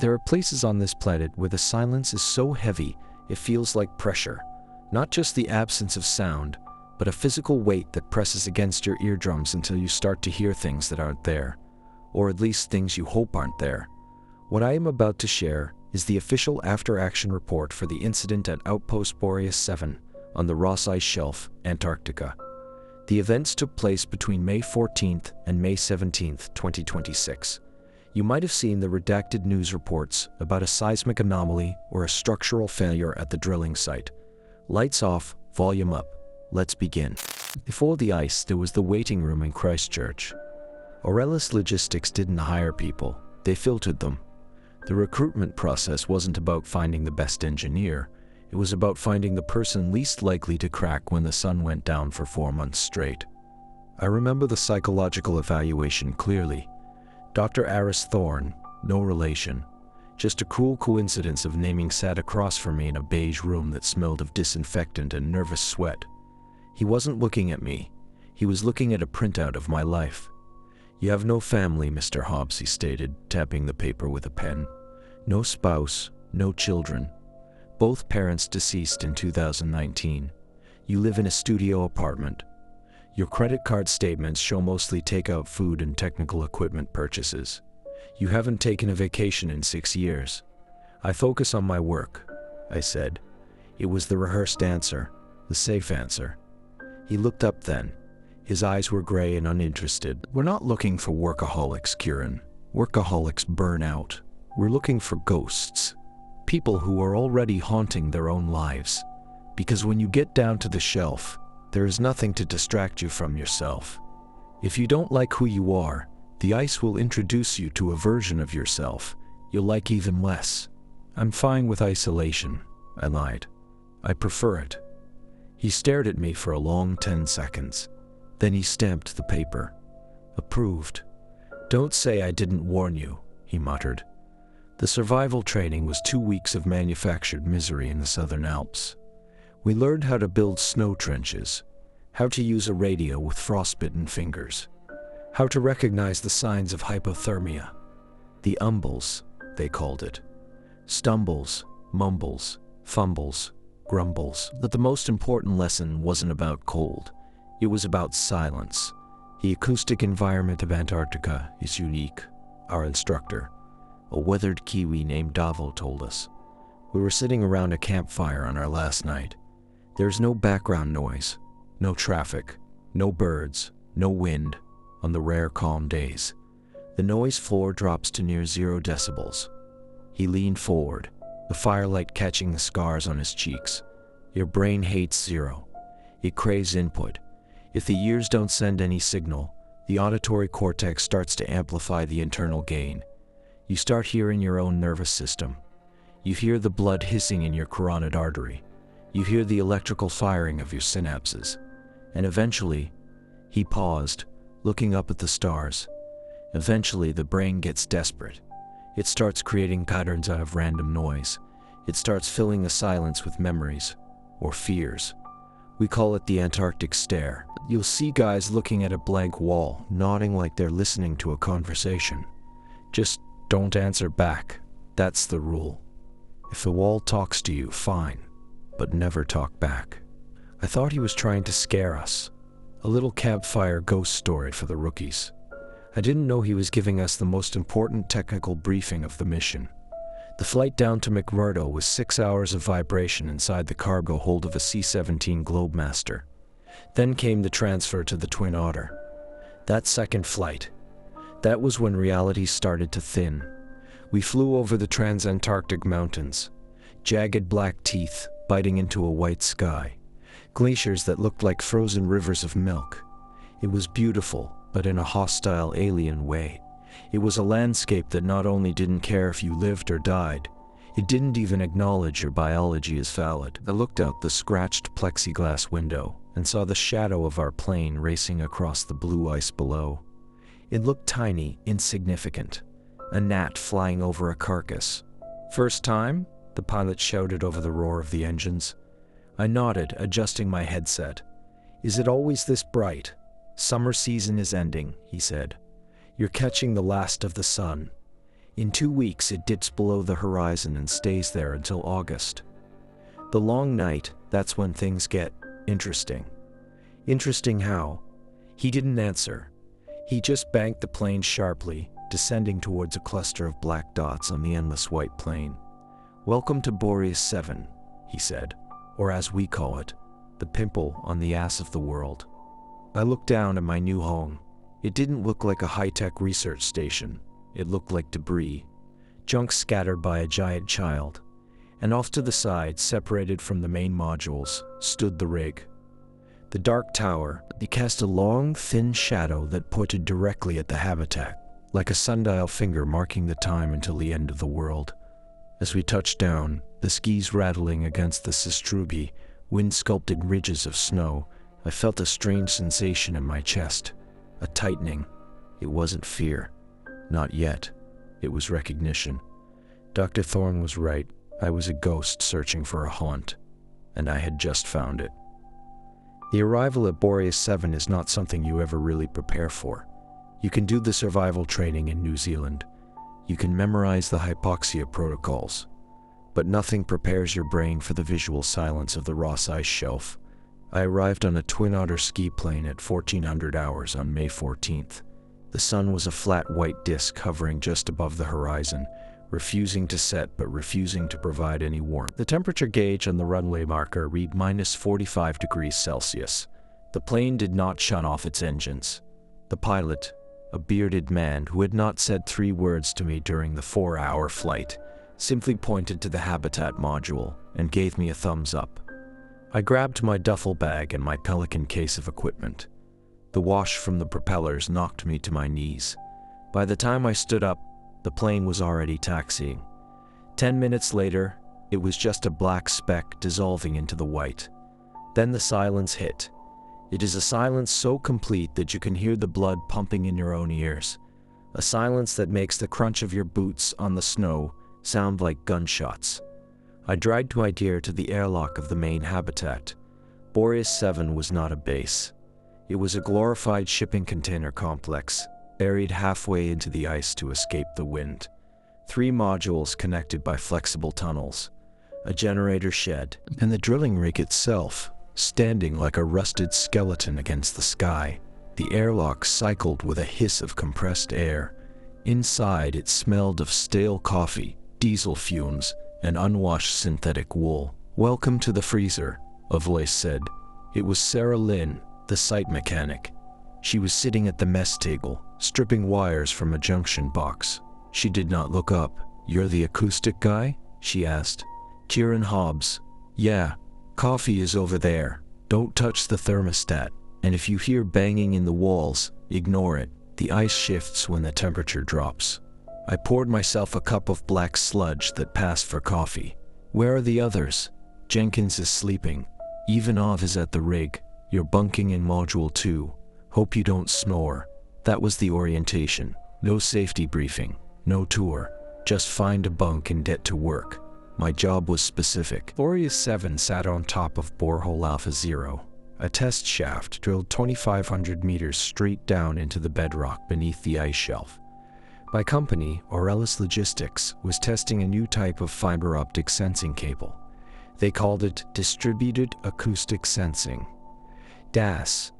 There are places on this planet where the silence is so heavy it feels like pressure, not just the absence of sound, but a physical weight that presses against your eardrums until you start to hear things that aren't there, or at least things you hope aren't there. What I am about to share is the official after-action report for the incident at Outpost Boreas-7 on the Ross Ice Shelf, Antarctica. The events took place between May 14th and May 17th, 2026. You might have seen the redacted news reports about a seismic anomaly or a structural failure at the drilling site. Lights off, volume up. Let's begin. Before the ice, there was the waiting room in Christchurch. Aurelius Logistics didn't hire people, they filtered them. The recruitment process wasn't about finding the best engineer, it was about finding the person least likely to crack when the sun went down for 4 months straight. I remember the psychological evaluation clearly. Dr. Aris Thorne, no relation, just a cruel coincidence of naming sat across from me in a beige room that smelled of disinfectant and nervous sweat. He wasn't looking at me, he was looking at a printout of my life. "You have no family, Mr. Hobbs," he stated, tapping the paper with a pen. "No spouse, no children. Both parents deceased in 2019. You live in a studio apartment. Your credit card statements show mostly takeout food and technical equipment purchases. You haven't taken a vacation in 6 years. I focus on my work," I said. It was the rehearsed answer, the safe answer. He looked up then. His eyes were gray and uninterested. "We're not looking for workaholics, Kieran. Workaholics burn out. We're looking for ghosts. People who are already haunting their own lives. Because when you get down to the shelf, there is nothing to distract you from yourself. If you don't like who you are, the ice will introduce you to a version of yourself you'll like even less." "I'm fine with isolation," I lied. "I prefer it." He stared at me for a long 10 seconds. Then he stamped the paper. "Approved." "Don't say I didn't warn you," he muttered. The survival training was 2 weeks of manufactured misery in the Southern Alps. We learned how to build snow trenches, how to use a radio with frostbitten fingers, how to recognize the signs of hypothermia. The umbles, they called it. Stumbles, mumbles, fumbles, grumbles. But the most important lesson wasn't about cold. It was about silence. The acoustic environment of Antarctica is unique, our instructor, a weathered Kiwi named Davo, told us. We were sitting around a campfire on our last night. There's no background noise, no traffic, no birds, no wind on the rare calm days. The noise floor drops to near 0 decibels. He leaned forward, the firelight catching the scars on his cheeks. Your brain hates 0. It craves input. If the ears don't send any signal, the auditory cortex starts to amplify the internal gain. You start hearing your own nervous system. You hear the blood hissing in your carotid artery. You hear the electrical firing of your synapses. And eventually, he paused, looking up at the stars. Eventually, the brain gets desperate. It starts creating patterns out of random noise. It starts filling the silence with memories, or fears. We call it the Antarctic stare. You'll see guys looking at a blank wall, nodding like they're listening to a conversation. Just don't answer back. That's the rule. If the wall talks to you, fine, but never talk back. I thought he was trying to scare us. A little campfire ghost story for the rookies. I didn't know he was giving us the most important technical briefing of the mission. The flight down to McMurdo was 6 hours of vibration inside the cargo hold of a C-17 Globemaster. Then came the transfer to the Twin Otter. That second flight, that was when reality started to thin. We flew over the Transantarctic Mountains, jagged black teeth biting into a white sky, glaciers that looked like frozen rivers of milk. It was beautiful, but in a hostile, alien way. It was a landscape that not only didn't care if you lived or died, it didn't even acknowledge your biology as valid. I looked out the scratched plexiglass window and saw the shadow of our plane racing across the blue ice below. It looked tiny, insignificant, a gnat flying over a carcass. "First time?" the pilot shouted over the roar of the engines. I nodded, adjusting my headset. "Is it always this bright?" "Summer season is ending," he said. "You're catching the last of the sun. In 2 weeks, it dips below the horizon and stays there until August. The long night, that's when things get interesting. Interesting how? He didn't answer. He just banked the plane sharply, descending towards a cluster of black dots on the endless white plain. "Welcome to Boreas-7, he said, or as we call it, the pimple on the ass of the world. I looked down at my new home. It didn't look like a high-tech research station. It looked like debris, junk scattered by a giant child. And off to the side, separated from the main modules, stood the rig. The dark tower, it cast a long, thin shadow that pointed directly at the habitat, like a sundial finger marking the time until the end of the world. As we touched down, the skis rattling against the sastrugi, wind-sculpted ridges of snow, I felt a strange sensation in my chest, a tightening. It wasn't fear. Not yet. It was recognition. Dr. Thorne was right. I was a ghost searching for a haunt, and I had just found it. The arrival at Boreas-7 is not something you ever really prepare for. You can do the survival training in New Zealand. You can memorize the hypoxia protocols. But nothing prepares your brain for the visual silence of the Ross Ice Shelf. I arrived on a Twin Otter ski plane at 1400 hours on May 14th. The sun was a flat white disk hovering just above the horizon, refusing to set but refusing to provide any warmth. The temperature gauge on the runway marker read -45 degrees Celsius. The plane did not shut off its engines. The pilot, a bearded man who had not said 3 words to me during the 4-hour flight, simply pointed to the habitat module and gave me a thumbs up. I grabbed my duffel bag and my Pelican case of equipment. The wash from the propellers knocked me to my knees. By the time I stood up, the plane was already taxiing. 10 minutes later, it was just a black speck dissolving into the white. Then the silence hit. It is a silence so complete that you can hear the blood pumping in your own ears. A silence that makes the crunch of your boots on the snow sound like gunshots. I dragged my gear to the airlock of the main habitat. Boreas-7 was not a base. It was a glorified shipping container complex, buried halfway into the ice to escape the wind. 3 modules connected by flexible tunnels, a generator shed, and the drilling rig itself, standing like a rusted skeleton against the sky. The airlock cycled with a hiss of compressed air. Inside, it smelled of stale coffee, diesel fumes, and unwashed synthetic wool. "Welcome to the freezer," a voice said. It was Sarah Lynn, the site mechanic. She was sitting at the mess table, stripping wires from a junction box. She did not look up. "You're the acoustic guy?" she asked. "Kieran Hobbs." "Yeah. Coffee is over there. Don't touch the thermostat. And if you hear banging in the walls, ignore it. The ice shifts when the temperature drops." I poured myself a cup of black sludge that passed for coffee. "Where are the others?" "Jenkins is sleeping. Ivanov is at the rig. You're bunking in Module 2. Hope you don't snore." That was the orientation. No safety briefing. No tour. Just find a bunk and get to work. My job was specific. Boreas-7 sat on top of borehole Alpha 0. A test shaft drilled 2,500 meters straight down into the bedrock beneath the ice shelf. My company, Aurelis Logistics, was testing a new type of fiber optic sensing cable. They called it Distributed Acoustic Sensing. DAS.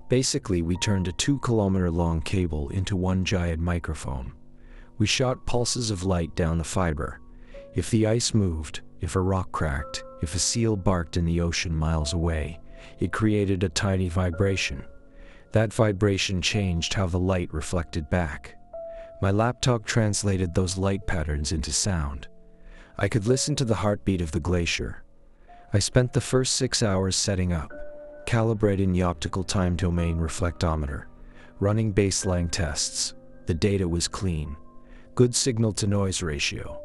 Basically, we turned a 2-kilometer-long cable into one giant microphone. We shot pulses of light down the fiber. If the ice moved, if a rock cracked, if a seal barked in the ocean miles away, it created a tiny vibration. That vibration changed how the light reflected back. My laptop translated those light patterns into sound. I could listen to the heartbeat of the glacier. I spent the first 6 hours setting up, calibrating the optical time domain reflectometer, running baseline tests. The data was clean. Good signal-to-noise ratio.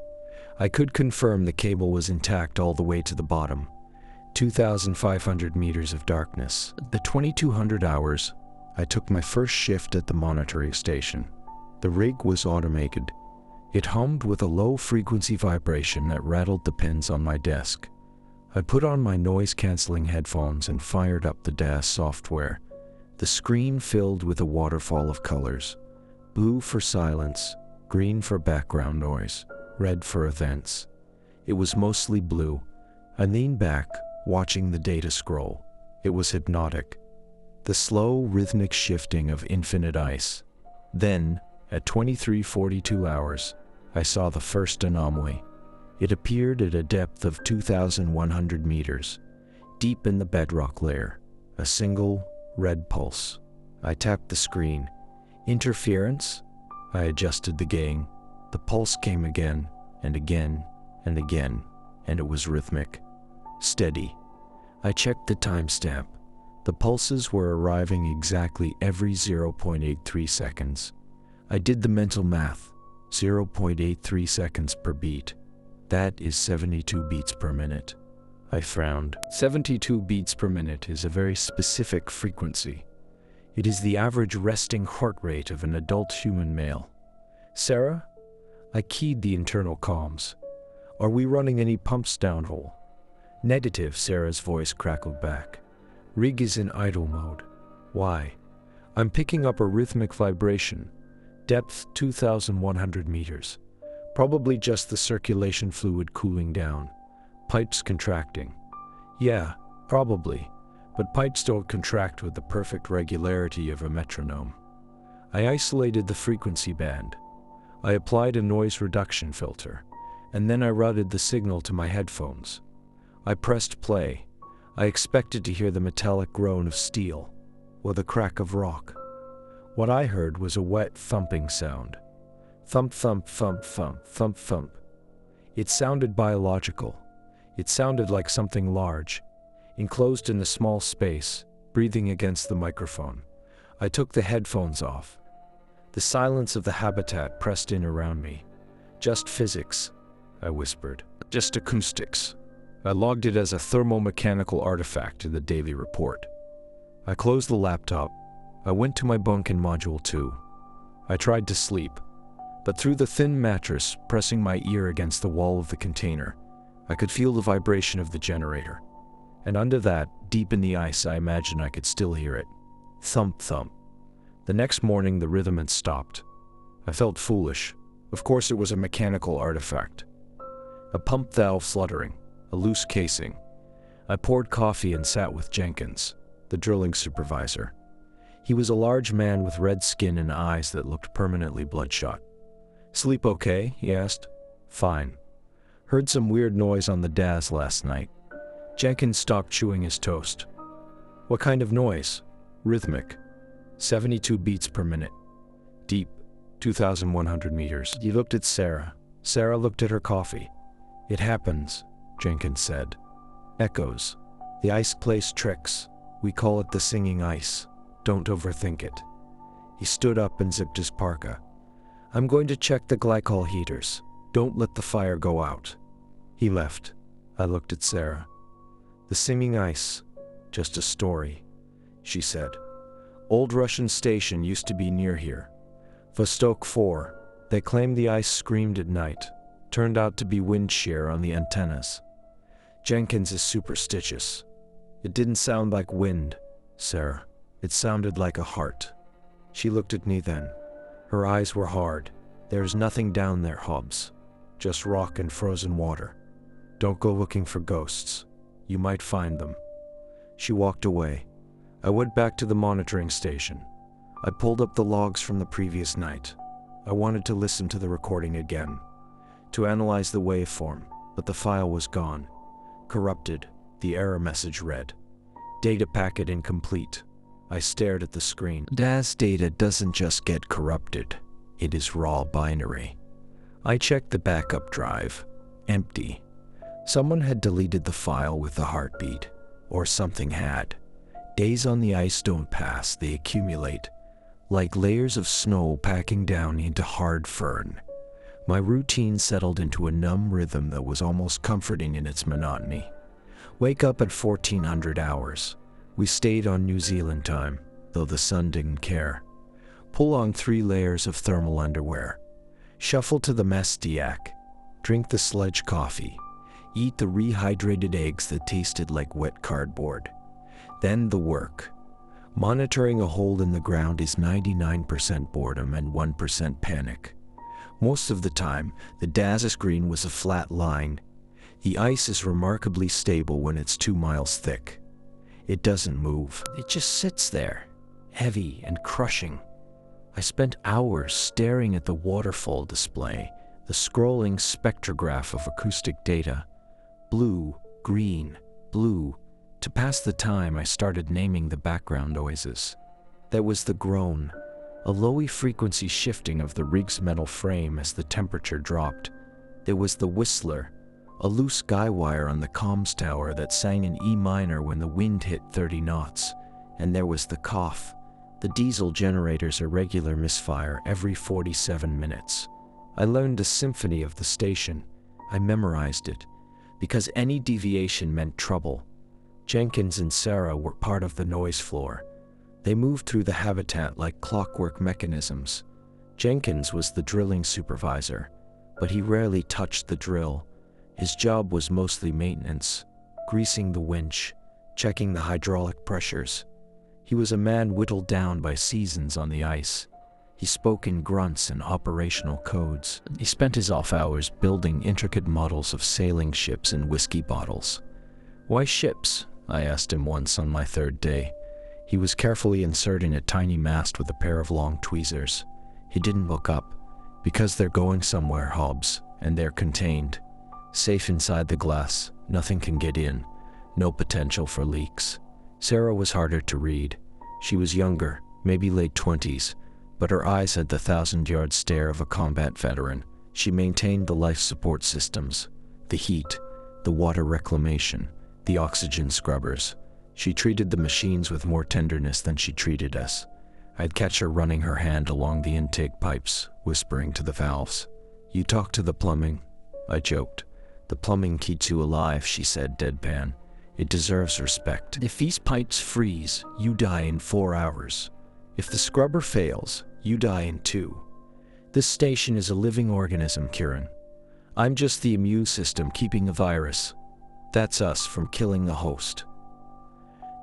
I could confirm the cable was intact all the way to the bottom. 2,500 meters of darkness. At 2,200 hours, I took my first shift at the monitoring station. The rig was automated. It hummed with a low-frequency vibration that rattled the pins on my desk. I put on my noise-canceling headphones and fired up the DAS software. The screen filled with a waterfall of colors. Blue for silence, green for background noise, red for events. It was mostly blue. I leaned back, watching the data scroll. It was hypnotic. The slow, rhythmic shifting of infinite ice. Then, at 23:42 hours, I saw the first anomaly. It appeared at a depth of 2,100 meters, deep in the bedrock layer. A single, red pulse. I tapped the screen. Interference? I adjusted the gain. The pulse came again, and again, and again, and it was rhythmic. Steady. I checked the timestamp. The pulses were arriving exactly every 0.83 seconds. I did the mental math. 0.83 seconds per beat. That is 72 beats per minute. I frowned. 72 beats per minute is a very specific frequency. It is the average resting heart rate of an adult human male. Sarah? I keyed the internal comms. Are we running any pumps downhole? Negative, Sarah's voice crackled back. Rig is in idle mode. Why? I'm picking up a rhythmic vibration. Depth 2,100 meters. Probably just the circulation fluid cooling down. Pipes contracting. Yeah, probably. But pipes don't contract with the perfect regularity of a metronome. I isolated the frequency band. I applied a noise reduction filter, and then I routed the signal to my headphones. I pressed play. I expected to hear the metallic groan of steel, or the crack of rock. What I heard was a wet thumping sound. Thump, thump, thump, thump, thump, thump. It sounded biological. It sounded like something large, enclosed in a small space, breathing against the microphone. I took the headphones off. The silence of the habitat pressed in around me. Just physics, I whispered. Just acoustics. I logged it as a thermomechanical artifact in the daily report. I closed the laptop. I went to my bunk in Module 2. I tried to sleep, but through the thin mattress, pressing my ear against the wall of the container, I could feel the vibration of the generator. And under that, deep in the ice, I imagined I could still hear it. Thump, thump. The next morning, the rhythm had stopped. I felt foolish. Of course, it was a mechanical artifact. A pump valve fluttering, a loose casing. I poured coffee and sat with Jenkins, the drilling supervisor. He was a large man with red skin and eyes that looked permanently bloodshot. Sleep okay? He asked. Fine. Heard some weird noise on the DAS last night. Jenkins stopped chewing his toast. What kind of noise? Rhythmic. 72 beats per minute. Deep. 2,100 meters. He looked at Sarah. Sarah looked at her coffee. It happens, Jenkins said. Echoes. The ice plays tricks. We call it the singing ice. Don't overthink it. He stood up and zipped his parka. I'm going to check the glycol heaters. Don't let the fire go out. He left. I looked at Sarah. The singing ice. Just a story, she said. Old Russian station used to be near here. Vostok 4. They claim the ice screamed at night. Turned out to be wind shear on the antennas. Jenkins is superstitious. It didn't sound like wind, Sarah. It sounded like a heart. She looked at me then. Her eyes were hard. There's nothing down there, Hobbs. Just rock and frozen water. Don't go looking for ghosts. You might find them. She walked away. I went back to the monitoring station. I pulled up the logs from the previous night. I wanted to listen to the recording again, to analyze the waveform, but the file was gone. Corrupted, the error message read. Data packet incomplete. I stared at the screen. DAS data doesn't just get corrupted. It is raw binary. I checked the backup drive. Empty. Someone had deleted the file with the heartbeat. Or something had. Days on the ice don't pass, they accumulate. Like layers of snow packing down into hard fern. My routine settled into a numb rhythm that was almost comforting in its monotony. Wake up at 1400 hours. We stayed on New Zealand time, though the sun didn't care. Pull on 3 layers of thermal underwear. Shuffle to the mess diac. Drink the sledge coffee. Eat the rehydrated eggs that tasted like wet cardboard. Then the work. Monitoring a hole in the ground is 99% boredom and 1% panic. Most of the time, the DAS screen was a flat line. The ice is remarkably stable when it's 2 miles thick. It doesn't move. It just sits there, heavy and crushing. I spent hours staring at the waterfall display, the scrolling spectrograph of acoustic data. Blue, green, blue. To pass the time, I started naming the background noises. There was the groan, a lowy frequency shifting of the rig's metal frame as the temperature dropped. There was the whistler, a loose guy wire on the comms tower that sang in E minor when the wind hit 30 knots. And there was the cough, the diesel generator's irregular misfire every 47 minutes. I learned the symphony of the station. I memorized it, because any deviation meant trouble. Jenkins and Sarah were part of the noise floor. They moved through the habitat like clockwork mechanisms. Jenkins was the drilling supervisor, but he rarely touched the drill. His job was mostly maintenance, greasing the winch, checking the hydraulic pressures. He was a man whittled down by seasons on the ice. He spoke in grunts and operational codes. He spent his off hours building intricate models of sailing ships and whiskey bottles. "Why ships?" I asked him once on my 3rd day. He was carefully inserting a tiny mast with a pair of long tweezers. He didn't look up. "Because they're going somewhere, Hobbs, and they're contained. Safe inside the glass, nothing can get in. No potential for leaks." Sarah was harder to read. She was younger, maybe late 20s, but her eyes had the 1,000-yard stare of a combat veteran. She maintained the life support systems, the heat, the water reclamation, the oxygen scrubbers. She treated the machines with more tenderness than she treated us. I'd catch her running her hand along the intake pipes, whispering to the valves. "You talk to the plumbing," I joked. "The plumbing keeps you alive," she said deadpan. "It deserves respect. If these pipes freeze, you die in 4 hours. If the scrubber fails, you die in 2. This station is a living organism, Kieran. I'm just the immune system keeping a virus. That's us from killing the host."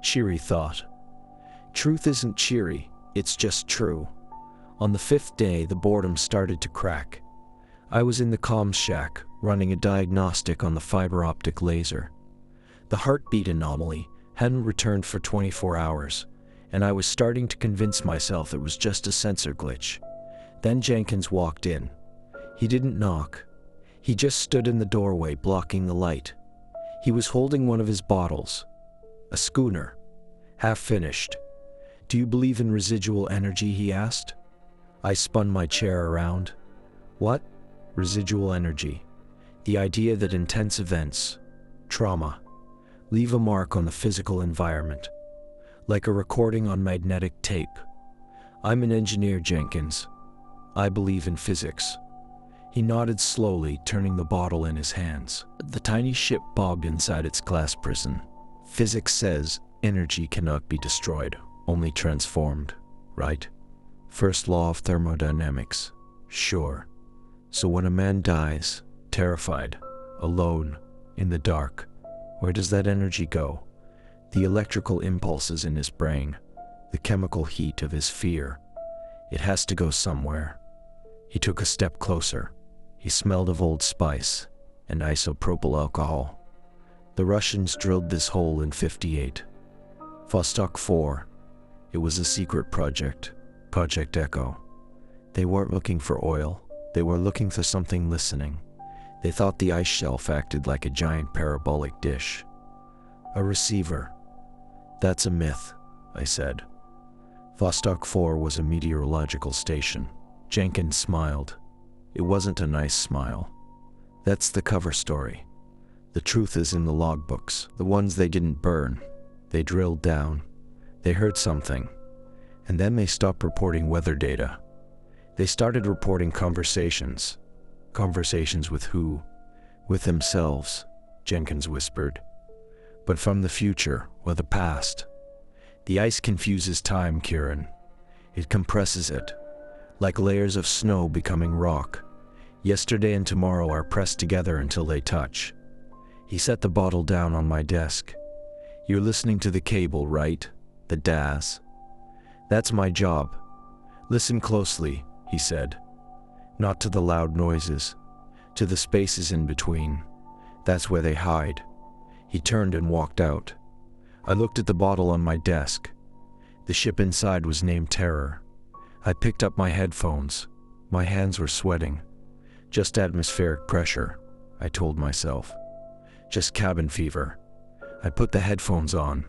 Cheery thought. Truth isn't cheery, it's just true. On the 5th day, the boredom started to crack. I was in the comms shack, running a diagnostic on the fiber optic laser. The heartbeat anomaly hadn't returned for 24 hours, and I was starting to convince myself it was just a sensor glitch. Then Jenkins walked in. He didn't knock. He just stood in the doorway, blocking the light. He was holding one of his bottles. A schooner. Half finished. "Do you believe in residual energy?" he asked. I spun my chair around. "What? Residual energy. The idea that intense events, trauma, leave a mark on the physical environment, like a recording on magnetic tape. I'm an engineer, Jenkins. I believe in physics." He nodded slowly, turning the bottle in his hands. The tiny ship bobbed inside its glass prison. "Physics says energy cannot be destroyed, only transformed, right? First law of thermodynamics." "Sure. So when a man dies, terrified, alone, in the dark, where does that energy go? The electrical impulses in his brain, the chemical heat of his fear. It has to go somewhere." He took a step closer. He smelled of Old Spice and isopropyl alcohol. "The Russians drilled this hole in '58. Vostok 4. It was a secret project, Project Echo. They weren't looking for oil. They were looking for something listening. They thought the ice shelf acted like a giant parabolic dish. A receiver. That's a myth," I said. Vostok 4 was a meteorological station. Jenkins smiled. It wasn't a nice smile. "That's the cover story. The truth is in the logbooks, the ones they didn't burn. They drilled down. They heard something. And then they stopped reporting weather data. They started reporting conversations. Conversations with who? With themselves," Jenkins whispered. "But from the future or the past. The ice confuses time, Kieran. It compresses it, like layers of snow becoming rock. Yesterday and tomorrow are pressed together until they touch." He set the bottle down on my desk. "You're listening to the cable, right? The DAS. That's my job. Listen closely," he said. Not to the loud noises, to the spaces in between. That's where they hide. He turned and walked out. I looked at the bottle on my desk. The ship inside was named Terror. I picked up my headphones. My hands were sweating. Just atmospheric pressure, I told myself. Just cabin fever. I put the headphones on,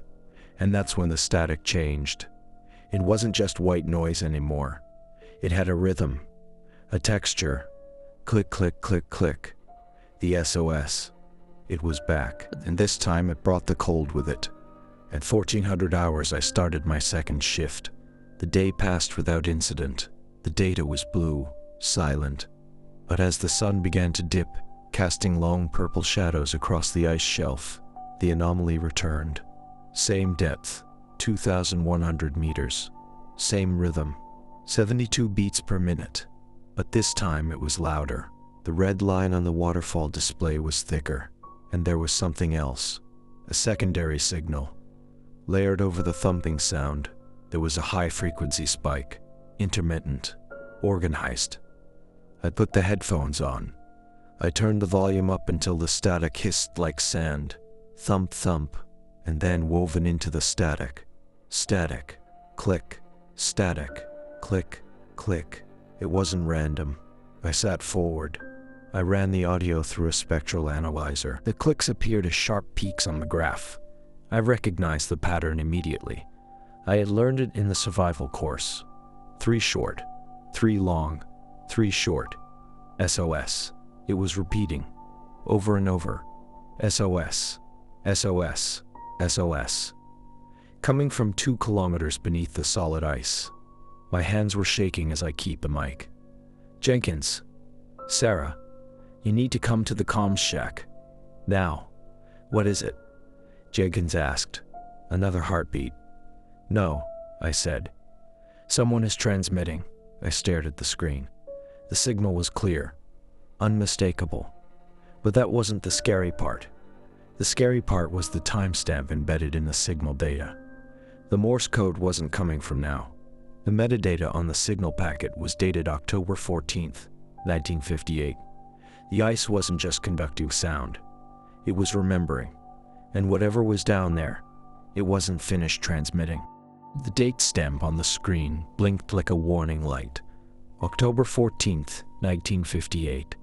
and that's when the static changed. It wasn't just white noise anymore. It had a rhythm, a texture. Click, click, click, click. The SOS. It was back, and this time it brought the cold with it. At 1400 hours I started my second shift. The day passed without incident. The data was blue, silent. But as the sun began to dip, casting long purple shadows across the ice shelf, the anomaly returned. Same depth, 2,100 meters. Same rhythm, 72 beats per minute. But this time it was louder. The red line on the waterfall display was thicker. And there was something else, a secondary signal. Layered over the thumping sound, there was a high-frequency spike, intermittent, organized. I put the headphones on. I turned the volume up until the static hissed like sand. Thump, thump, and then woven into the static. Static, click, static, click, click. It wasn't random. I sat forward. I ran the audio through a spectral analyzer. The clicks appeared as sharp peaks on the graph. I recognized the pattern immediately. I had learned it in the survival course. 3 short, 3 long, 3 short. SOS. It was repeating, over and over. SOS, SOS, SOS. Coming from 2 kilometers beneath the solid ice. My hands were shaking as I keyed the mic. Jenkins. Sarah. You need to come to the comms shack. Now. What is it? Jenkins asked. Another heartbeat. No, I said. Someone is transmitting. I stared at the screen. The signal was clear. Unmistakable. But that wasn't the scary part. The scary part was the timestamp embedded in the signal data. The Morse code wasn't coming from now. The metadata on the signal packet was dated October 14th, 1958. The ice wasn't just conducting sound. It was remembering. And whatever was down there, it wasn't finished transmitting. The date stamp on the screen blinked like a warning light. October 14th, 1958.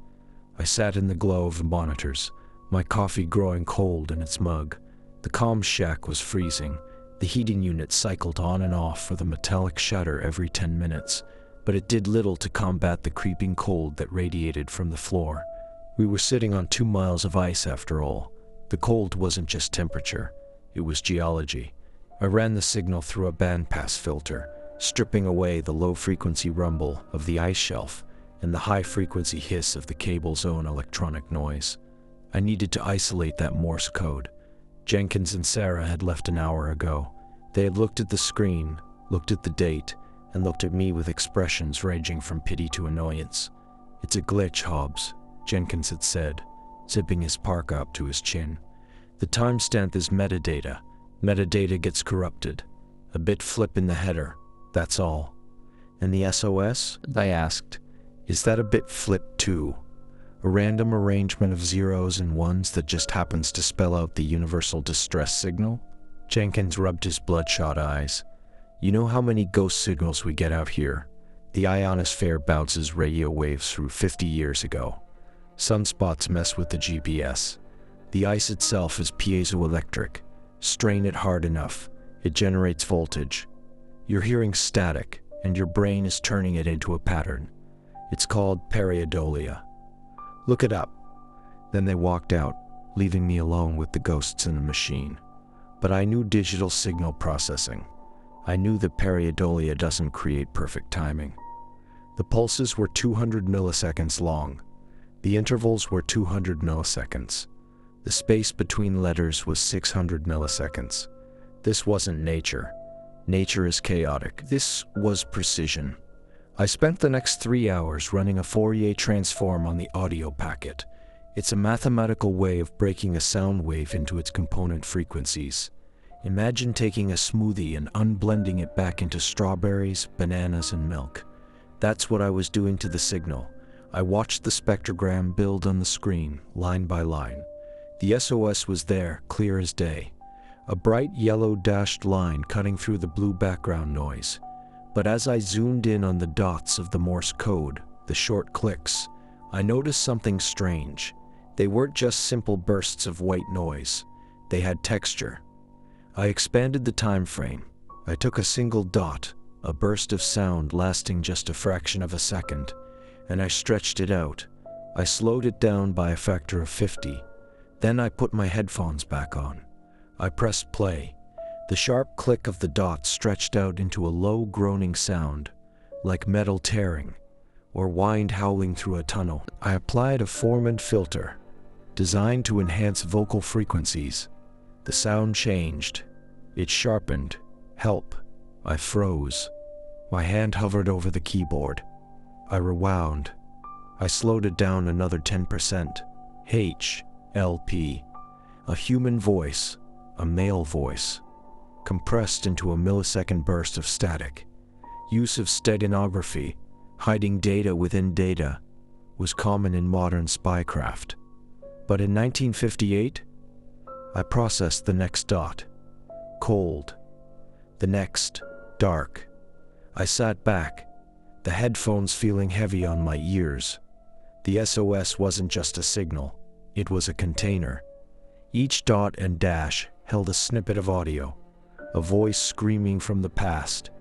I sat in the glow of the monitors, my coffee growing cold in its mug. The comm shack was freezing. The heating unit cycled on and off with a metallic shudder every 10 minutes, but it did little to combat the creeping cold that radiated from the floor. We were sitting on 2 miles of ice after all. The cold wasn't just temperature, it was geology. I ran the signal through a bandpass filter, stripping away the low-frequency rumble of the ice shelf and the high-frequency hiss of the cable's own electronic noise. I needed to isolate that Morse code. Jenkins and Sarah had left an hour ago. They had looked at the screen, looked at the date, and looked at me with expressions ranging from pity to annoyance. It's a glitch, Hobbs, Jenkins had said, zipping his parka up to his chin. The timestamp is metadata. Metadata gets corrupted. A bit flip in the header, that's all. And the SOS? I asked. Is that a bit flip too? A random arrangement of zeros and ones that just happens to spell out the universal distress signal? Jenkins rubbed his bloodshot eyes. You know how many ghost signals we get out here? The ionosphere bounces radio waves through 50 years ago. Sunspots mess with the GPS. The ice itself is piezoelectric. Strain it hard enough, it generates voltage. You're hearing static, and your brain is turning it into a pattern. It's called pareidolia. Look it up. Then they walked out, leaving me alone with the ghosts in the machine. But I knew digital signal processing. I knew that pareidolia doesn't create perfect timing. The pulses were 200 milliseconds long. The intervals were 200 milliseconds. The space between letters was 600 milliseconds. This wasn't nature. Nature is chaotic. This was precision. I spent the next 3 hours running a Fourier transform on the audio packet. It's a mathematical way of breaking a sound wave into its component frequencies. Imagine taking a smoothie and unblending it back into strawberries, bananas, and milk. That's what I was doing to the signal. I watched the spectrogram build on the screen, line by line. The SOS was there, clear as day. A bright yellow dashed line cutting through the blue background noise. But as I zoomed in on the dots of the Morse code, the short clicks, I noticed something strange. They weren't just simple bursts of white noise. They had texture. I expanded the time frame. I took a single dot, a burst of sound lasting just a fraction of a second, and I stretched it out. I slowed it down by a factor of 50. Then I put my headphones back on. I pressed play. The sharp click of the dot stretched out into a low groaning sound, like metal tearing, or wind howling through a tunnel. I applied a Formant filter, designed to enhance vocal frequencies. The sound changed. It sharpened. Help. I froze. My hand hovered over the keyboard. I rewound. I slowed it down another 10%. H, LP. A human voice, a male voice, compressed into a millisecond burst of static. Use of steganography, hiding data within data, was common in modern spycraft. But in 1958, I processed the next dot. Cold. The next, dark. I sat back, the headphones feeling heavy on my ears. The SOS wasn't just a signal, it was a container. Each dot and dash held a snippet of audio, a voice screaming from the past,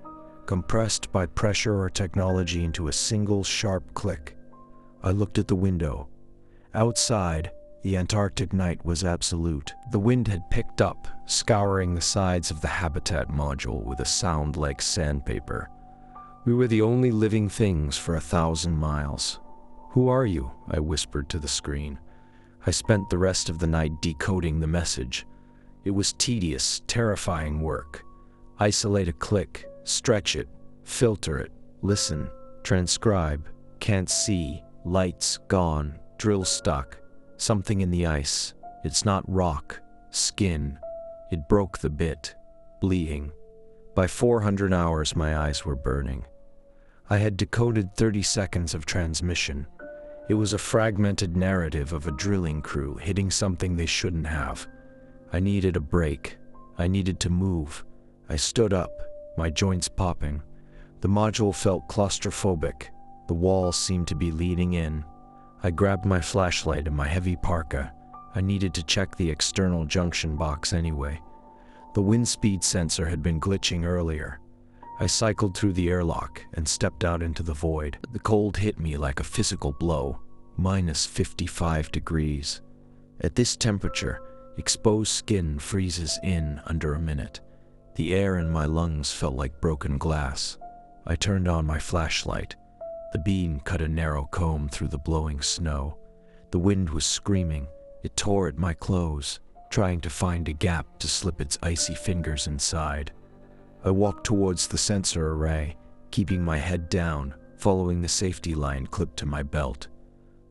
compressed by pressure or technology into a single sharp click. I looked at the window. Outside, the Antarctic night was absolute. The wind had picked up, scouring the sides of the habitat module with a sound like sandpaper. We were the only living things for 1,000 miles. "Who are you?" I whispered to the screen. I spent the rest of the night decoding the message. It was tedious, terrifying work. Isolate a click, stretch it, filter it, listen, transcribe, can't see, lights gone, drill stuck. Something in the ice. It's not rock, skin. It broke the bit, bleeding. By 400 hours, my eyes were burning. I had decoded 30 seconds of transmission. It was a fragmented narrative of a drilling crew hitting something they shouldn't have. I needed a break. I needed to move. I stood up, my joints popping. The module felt claustrophobic. The walls seemed to be leading in. I grabbed my flashlight and my heavy parka. I needed to check the external junction box anyway. The wind speed sensor had been glitching earlier. I cycled through the airlock and stepped out into the void. The cold hit me like a physical blow, minus 55 degrees. At this temperature, exposed skin freezes in under a minute. The air in my lungs felt like broken glass. I turned on my flashlight. The beam cut a narrow comb through the blowing snow. The wind was screaming. It tore at my clothes, trying to find a gap to slip its icy fingers inside. I walked towards the sensor array, keeping my head down, following the safety line clipped to my belt.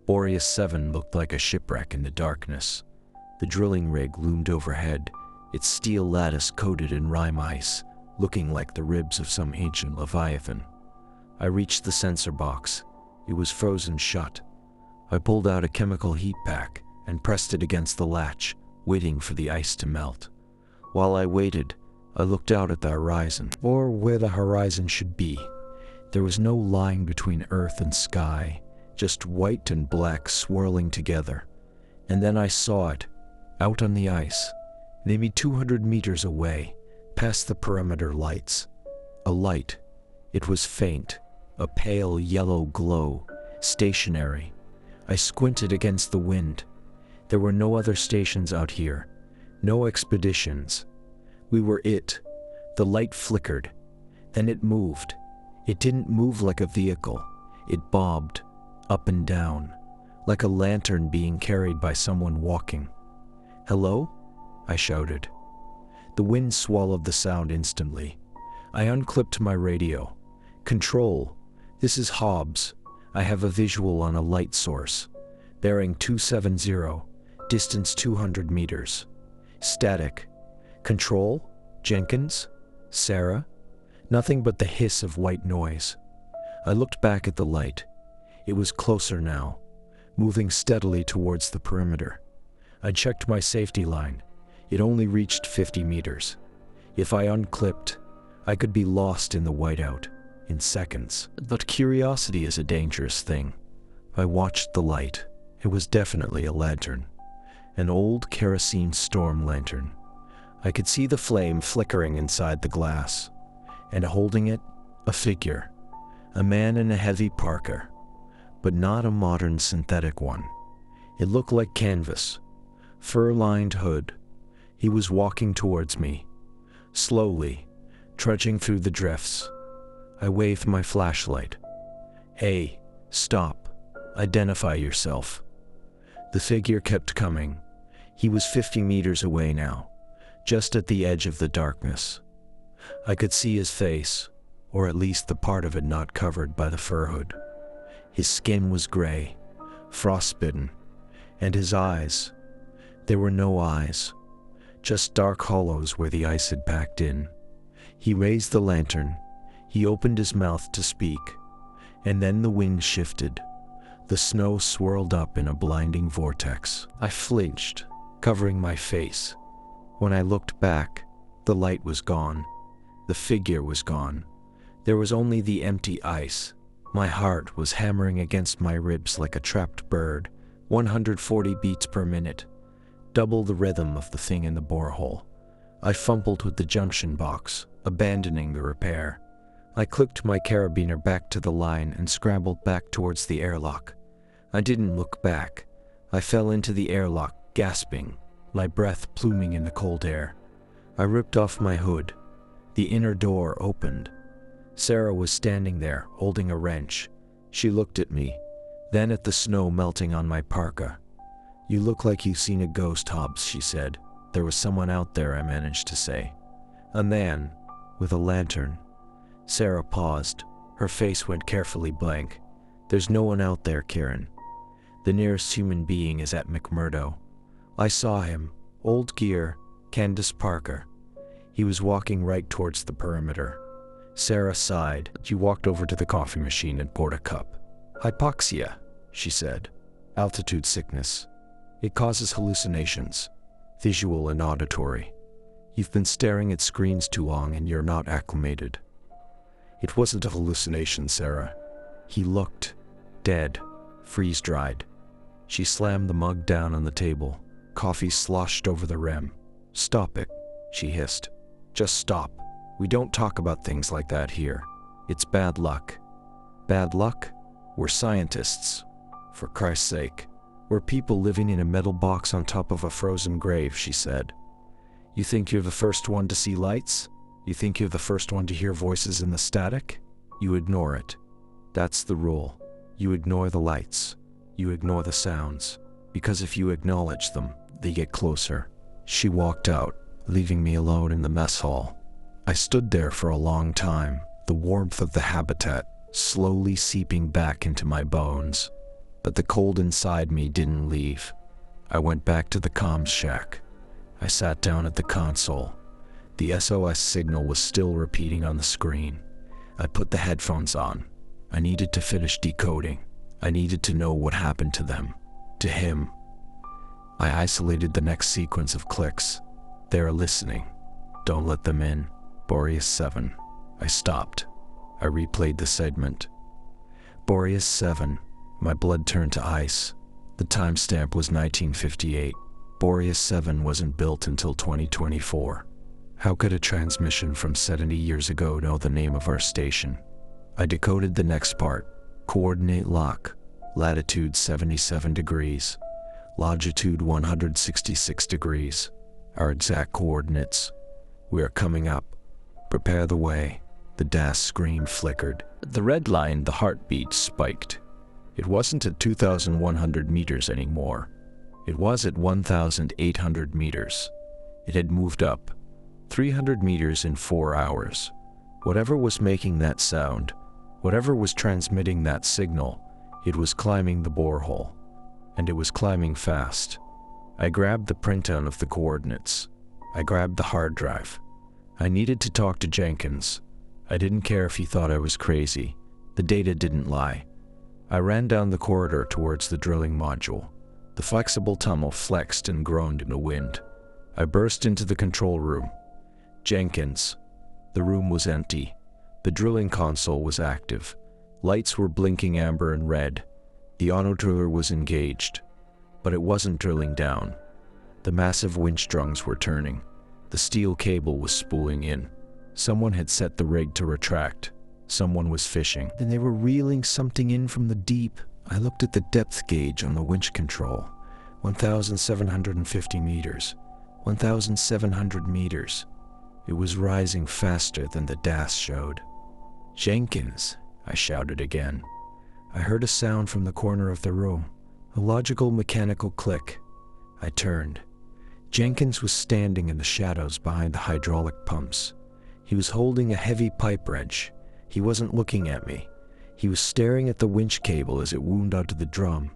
Boreas-7 looked like a shipwreck in the darkness. The drilling rig loomed overhead, its steel lattice coated in rime ice, looking like the ribs of some ancient leviathan. I reached the sensor box. It was frozen shut. I pulled out a chemical heat pack and pressed it against the latch, waiting for the ice to melt. While I waited, I looked out at the horizon, or where the horizon should be. There was no line between earth and sky, just white and black swirling together. And then I saw it, out on the ice, maybe 200 meters away, past the perimeter lights. A light. It was faint, a pale yellow glow, stationary. I squinted against the wind. There were no other stations out here, no expeditions. We were it. The light flickered. Then it moved. It didn't move like a vehicle. It bobbed, up and down, like a lantern being carried by someone walking. "Hello?" I shouted. The wind swallowed the sound instantly. I unclipped my radio. "Control, this is Hobbs. I have a visual on a light source. Bearing 270, distance 200 meters. Static. Control? Jenkins? Sarah?" Nothing but the hiss of white noise. I looked back at the light. It was closer now, moving steadily towards the perimeter. I checked my safety line. It only reached 50 meters. If I unclipped, I could be lost in the whiteout in seconds. But curiosity is a dangerous thing. I watched the light. It was definitely a lantern. An old kerosene storm lantern. I could see the flame flickering inside the glass. And holding it, a figure. A man in a heavy parka. But not a modern synthetic one. It looked like canvas. Fur-lined hood. He was walking towards me. Slowly, trudging through the drifts. I waved my flashlight. "Hey, stop. Identify yourself." The figure kept coming. He was 50 meters away now, just at the edge of the darkness. I could see his face, or at least the part of it not covered by the fur hood. His skin was gray, frostbitten, and his eyes, there were no eyes, just dark hollows where the ice had packed in. He raised the lantern. He opened his mouth to speak, and then the wind shifted. The snow swirled up in a blinding vortex. I flinched, covering my face. When I looked back, the light was gone. The figure was gone. There was only the empty ice. My heart was hammering against my ribs like a trapped bird, 140 beats per minute, double the rhythm of the thing in the borehole. I fumbled with the junction box, abandoning the repair. I clicked my carabiner back to the line and scrambled back towards the airlock. I didn't look back. I fell into the airlock, gasping, my breath pluming in the cold air. I ripped off my hood. The inner door opened. Sarah was standing there, holding a wrench. She looked at me, then at the snow melting on my parka. "You look like you've seen a ghost, Hobbs," she said. "There was someone out there," I managed to say. "A man, with a lantern." Sarah paused. Her face went carefully blank. "There's no one out there, Kieran. The nearest human being is at McMurdo. I saw him. Old gear, Candace Parker. He was walking right towards the perimeter." Sarah sighed. She walked over to the coffee machine and poured a cup. "Hypoxia," she said. "Altitude sickness. It causes hallucinations, visual and auditory. You've been staring at screens too long and you're not acclimated." "It wasn't a hallucination, Sarah." He looked dead, freeze-dried. She slammed the mug down on the table. Coffee sloshed over the rim. "Stop it," she hissed. "Just stop. We don't talk about things like that here. It's bad luck." "Bad luck? We're scientists. For Christ's sake. We're people living in a metal box on top of a frozen grave," she said. "You think you're the first one to see lights? You think you're the first one to hear voices in the static? You ignore it. That's the rule. You ignore the lights. You ignore the sounds. Because if you acknowledge them, they get closer." She walked out, leaving me alone in the mess hall. I stood there for a long time, the warmth of the habitat slowly seeping back into my bones. But the cold inside me didn't leave. I went back to the comms shack. I sat down at the console. The SOS signal was still repeating on the screen. I put the headphones on. I needed to finish decoding. I needed to know what happened to them. To him. I isolated the next sequence of clicks. They're listening. Don't let them in. Boreas-7. I stopped. I replayed the segment. Boreas-7. My blood turned to ice. The timestamp was 1958. Boreas-7 wasn't built until 2024. How could a transmission from 70 years ago know the name of our station? I decoded the next part. Coordinate lock. Latitude 77 degrees. Longitude 166 degrees. Our exact coordinates. We are coming up. Prepare the way. The DAS screen flickered. The red line, the heartbeat spiked. It wasn't at 2,100 meters anymore. It was at 1,800 meters. It had moved up. 300 meters in 4 hours. Whatever was making that sound, whatever was transmitting that signal, it was climbing the borehole. And it was climbing fast. I grabbed the printout of the coordinates. I grabbed the hard drive. I needed to talk to Jenkins. I didn't care if he thought I was crazy. The data didn't lie. I ran down the corridor towards the drilling module. The flexible tunnel flexed and groaned in the wind. I burst into the control room. Jenkins. The room was empty. The drilling console was active. Lights were blinking amber and red. The auto-driller was engaged. But it wasn't drilling down. The massive winch drums were turning. The steel cable was spooling in. Someone had set the rig to retract. Someone was fishing. Then they were reeling something in from the deep. I looked at the depth gauge on the winch control. 1,750 meters. 1,700 meters. It was rising faster than the DAS showed. "Jenkins," I shouted again. I heard a sound from the corner of the room. A logical mechanical click. I turned. Jenkins was standing in the shadows behind the hydraulic pumps. He was holding a heavy pipe wrench. He wasn't looking at me. He was staring at the winch cable as it wound onto the drum.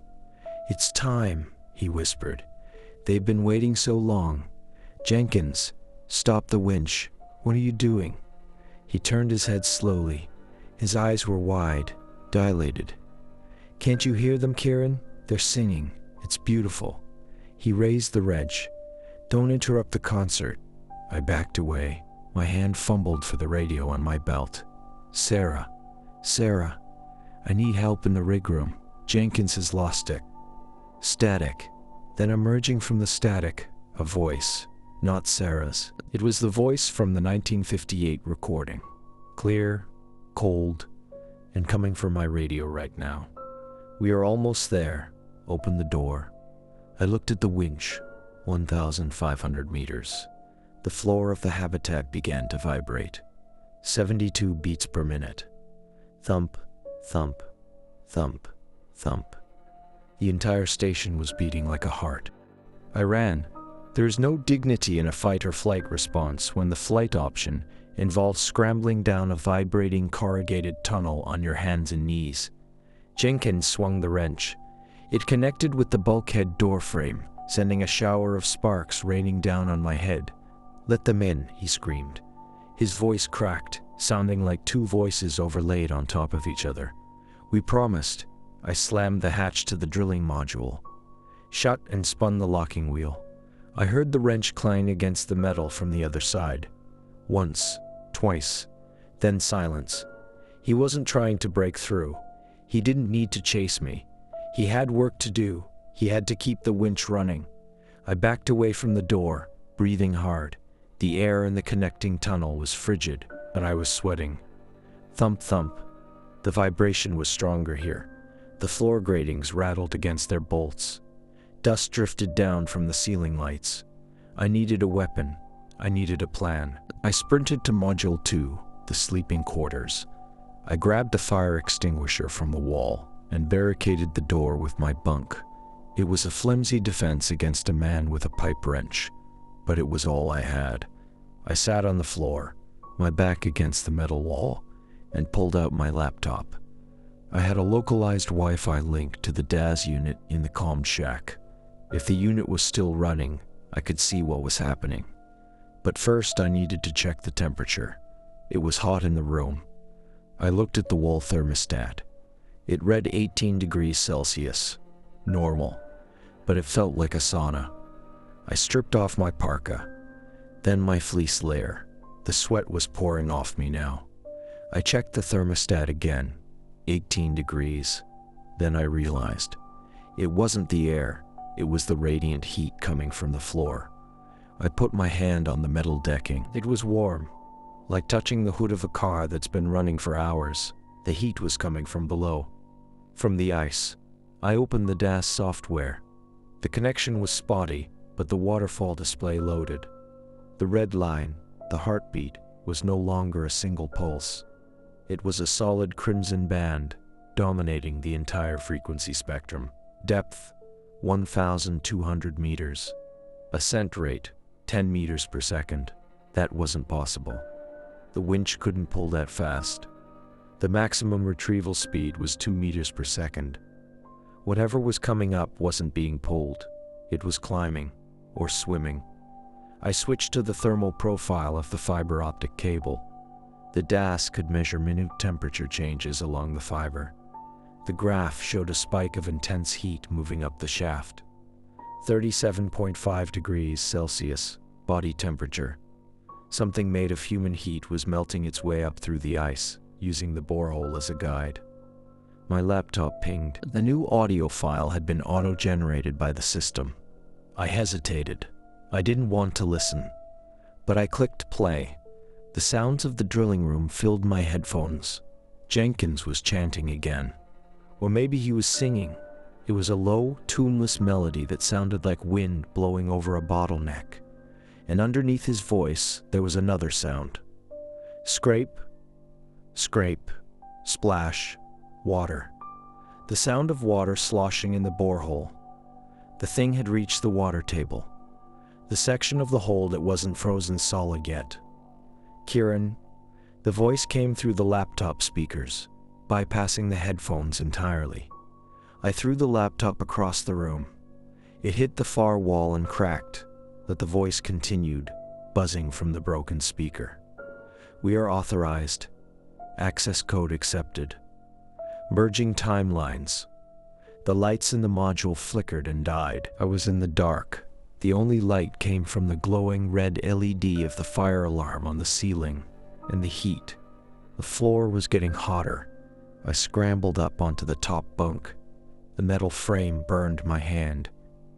"It's time," he whispered. "They've been waiting so long. Jenkins, stop the winch. What are you doing?" He turned his head slowly. His eyes were wide, dilated. "Can't you hear them, Kieran? They're singing. It's beautiful." He raised the wrench. "Don't interrupt the concert." I backed away. My hand fumbled for the radio on my belt. Sarah. I need help in the rig room. Jenkins has lost it." Static. Then emerging from the static, a voice. Not Sarah's. It was the voice from the 1958 recording. Clear, cold, and coming from my radio right now. "We are almost there. Open the door." I looked at the winch. 1,500 meters. The floor of the habitat began to vibrate. 72 beats per minute. Thump, thump, thump, thump. The entire station was beating like a heart. I ran. There is no dignity in a fight or flight response when the flight option involves scrambling down a vibrating corrugated tunnel on your hands and knees. Jenkins swung the wrench. It connected with the bulkhead door frame, sending a shower of sparks raining down on my head. "Let them in," he screamed. His voice cracked, sounding like two voices overlaid on top of each other. "We promised." I slammed the hatch to the drilling module. Shut and spun the locking wheel. I heard the wrench clang against the metal from the other side. Once, twice, then silence. He wasn't trying to break through. He didn't need to chase me. He had work to do. He had to keep the winch running. I backed away from the door, breathing hard. The air in the connecting tunnel was frigid, and I was sweating. Thump, thump. The vibration was stronger here. The floor gratings rattled against their bolts. Dust drifted down from the ceiling lights. I needed a weapon. I needed a plan. I sprinted to Module 2, the sleeping quarters. I grabbed a fire extinguisher from the wall and barricaded the door with my bunk. It was a flimsy defense against a man with a pipe wrench, but it was all I had. I sat on the floor, my back against the metal wall, and pulled out my laptop. I had a localized Wi-Fi link to the DAS unit in the comm shack. If the unit was still running, I could see what was happening. But first I needed to check the temperature. It was hot in the room. I looked at the wall thermostat. It read 18 degrees Celsius. Normal. But it felt like a sauna. I stripped off my parka, then my fleece layer. The sweat was pouring off me now. I checked the thermostat again. 18 degrees. Then I realized. It wasn't the air. It was the radiant heat coming from the floor. I put my hand on the metal decking. It was warm, like touching the hood of a car that's been running for hours. The heat was coming from below, from the ice. I opened the DAS software. The connection was spotty, but the waterfall display loaded. The red line, the heartbeat, was no longer a single pulse. It was a solid crimson band, dominating the entire frequency spectrum. Depth, 1,200 meters. Ascent rate, 10 meters per second. That wasn't possible. The winch couldn't pull that fast. The maximum retrieval speed was 2 meters per second. Whatever was coming up wasn't being pulled. It was climbing, or swimming. I switched to the thermal profile of the fiber optic cable. The DAS could measure minute temperature changes along the fiber. The graph showed a spike of intense heat moving up the shaft. 37.5 degrees Celsius, body temperature. Something made of human heat was melting its way up through the ice, using the borehole as a guide. My laptop pinged. The new audio file had been auto-generated by the system. I hesitated. I didn't want to listen. But I clicked play. The sounds of the drilling room filled my headphones. Jenkins was chanting again. Or maybe he was singing. It was a low, tuneless melody that sounded like wind blowing over a bottleneck. And underneath his voice, there was another sound. Scrape, scrape, splash, water. The sound of water sloshing in the borehole. The thing had reached the water table. The section of the hole that wasn't frozen solid yet. Kieran, the voice came through the laptop speakers, bypassing the headphones entirely. I threw the laptop across the room. It hit the far wall and cracked, but the voice continued, buzzing from the broken speaker. We are authorized. Access code accepted. Merging timelines. The lights in the module flickered and died. I was in the dark. The only light came from the glowing red LED of the fire alarm on the ceiling, and the heat. The floor was getting hotter. I scrambled up onto the top bunk. The metal frame burned my hand.